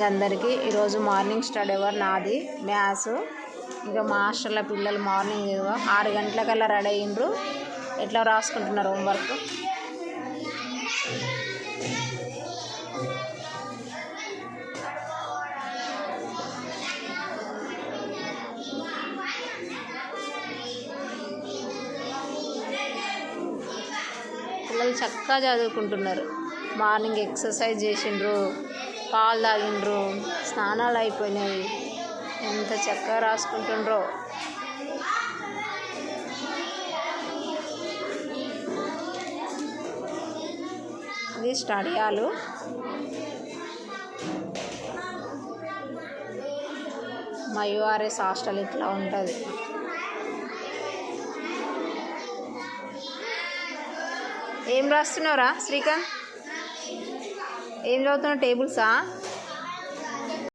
అందరికీ ఈరోజు morning study hour నాది మ్యాథ్స్. ఇంకా మా హాస్టల్లో పిల్లలు మార్నింగ్ 6 గంటలకల్లా రెడీ అయ్యిండ్రు. ఎట్లా రాసుకుంటున్నారు హోంవర్క్. పిల్లలు చక్కగా చదువుకుంటున్నారు. మార్నింగ్ ఎక్సర్సైజ్ చేసిండ్రు, పాలు తాగిండ్రు, స్నానాలు అయిపోయినాయి. ఎంత చక్కగా రాసుకుంటుండ్రో. ఇది స్టడీ హాలు. మా యూఆర్ఎస్ హాస్టల్ ఇట్లా ఉంటుంది. ఏం రాస్తున్నావురా శ్రీకాంత్? ఏం చదువుతున్నావు? టేబుల్సా?